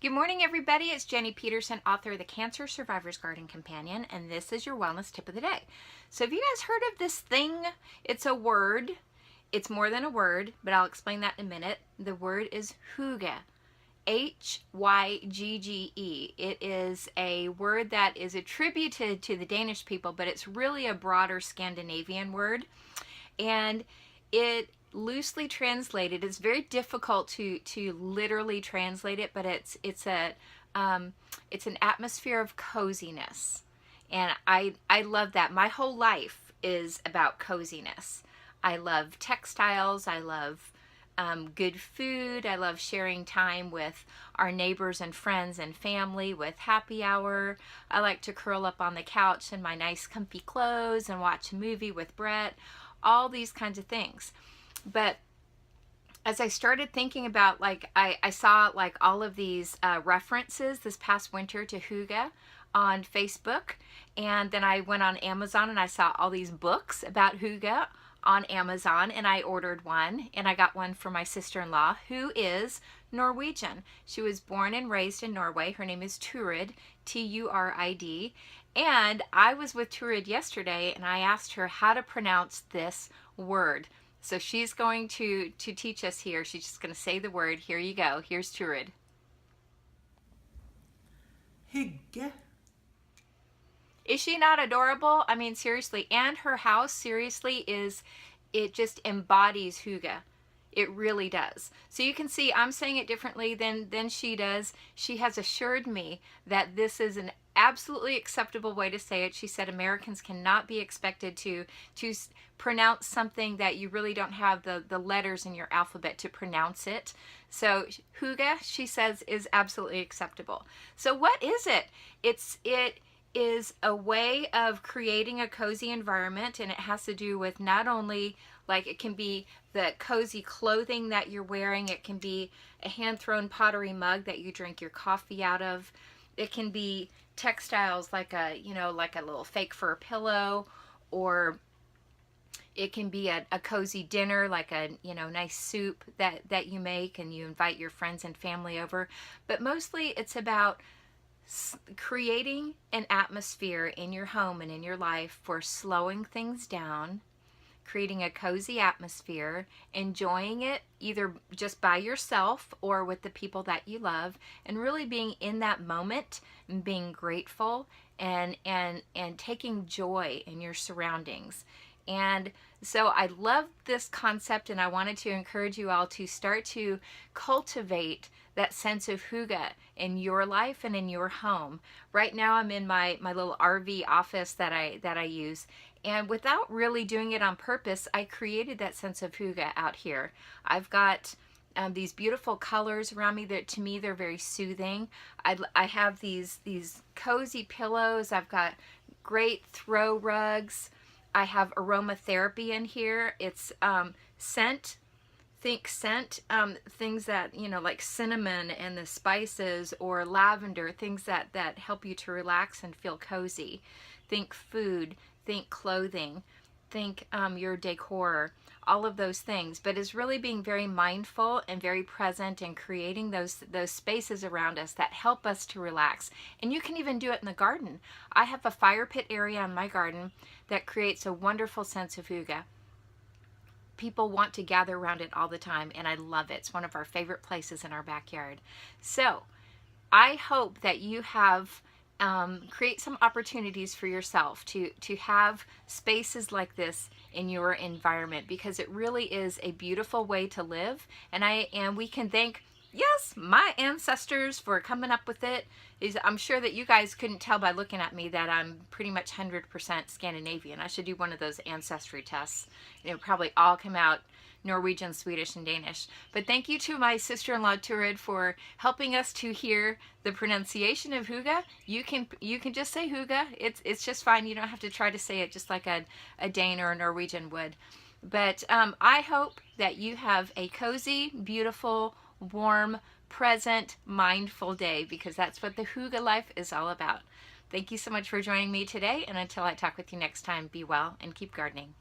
Good morning, everybody. It's Jenny Peterson, author of the Cancer Survivor's Garden Companion, and this is your wellness tip of the day. So have you guys heard of this thing? It's a word. It's more than a word, but I'll explain that in a minute. The word is Hygge. Hyggge. It is a word that is attributed to the Danish people, but it's really a broader Scandinavian word. And it loosely translated, it's very difficult to literally translate it, but it's an atmosphere of coziness. And I love that. My whole life is about coziness. I love textiles. I love good food. I love sharing time with our neighbors and friends and family with happy hour. I like to curl up on the couch in my nice comfy clothes and watch a movie with Brett. All these kinds of things. But as I started thinking about, I saw all of these references this past winter to Hygge on Facebook, and then I went on Amazon and I saw all these books about Hygge on Amazon, and I ordered one, and I got one for my sister-in-law, who is Norwegian. She was born and raised in Norway. Her name is Turid, Turid, and I was with Turid yesterday, and I asked her how to pronounce this word. So she's going to teach us here. She's just going to say the word. Here you go. Here's Turid. Hygge. Is she not adorable? I mean, seriously. And her house, seriously, it just embodies Hygge. It really does. So you can see I'm saying it differently than she does. She has assured me that this is an absolutely acceptable way to say it. She said Americans cannot be expected to pronounce something that you really don't have the letters in your alphabet to pronounce it. So Hygge, she says, is absolutely acceptable. So what is it? It is a way of creating a cozy environment, and it has to do with not only, it can be the cozy clothing that you're wearing, it can be a hand-thrown pottery mug that you drink your coffee out of, it can be textiles like a little fake fur pillow, or it can be a cozy dinner, like a nice soup that you make and you invite your friends and family over. But mostly it's about creating an atmosphere in your home and in your life for slowing things down, creating a cozy atmosphere, enjoying it either just by yourself or with the people that you love, and really being in that moment and being grateful and taking joy in your surroundings. And so I love this concept, and I wanted to encourage you all to start to cultivate that sense of Hygge in your life and in your home. Right now I'm in my little RV office that I use, and without really doing it on purpose, I created that sense of Hygge out here. I've got these beautiful colors around me that to me they're very soothing. I have these cozy pillows. I've got great throw rugs. I have aromatherapy in here. It's scent. Think scent, things that, like cinnamon and the spices, or lavender, things that help you to relax and feel cozy. Think food, think clothing, think your decor, all of those things. But it's really being very mindful and very present and creating those spaces around us that help us to relax. And you can even do it in the garden. I have a fire pit area in my garden that creates a wonderful sense of Hygge. People want to gather around it all the time, and I love it. It's one of our favorite places in our backyard. So I hope that you have create some opportunities for yourself to have spaces like this in your environment, because it really is a beautiful way to live. And we can thank, yes, my ancestors for coming up with it. I'm sure that you guys couldn't tell by looking at me that I'm pretty much 100% Scandinavian. I should do one of those ancestry tests. It would probably all come out Norwegian, Swedish, and Danish. But thank you to my sister-in-law Turid for helping us to hear the pronunciation of Hygge. You can just say Hygge. It's just fine. You don't have to try to say it just like a Dane or a Norwegian would. But I hope that you have a cozy, beautiful, warm, present, mindful day, because that's what the Hygge life is all about. Thank you so much for joining me today, and until I talk with you next time, be well and keep gardening.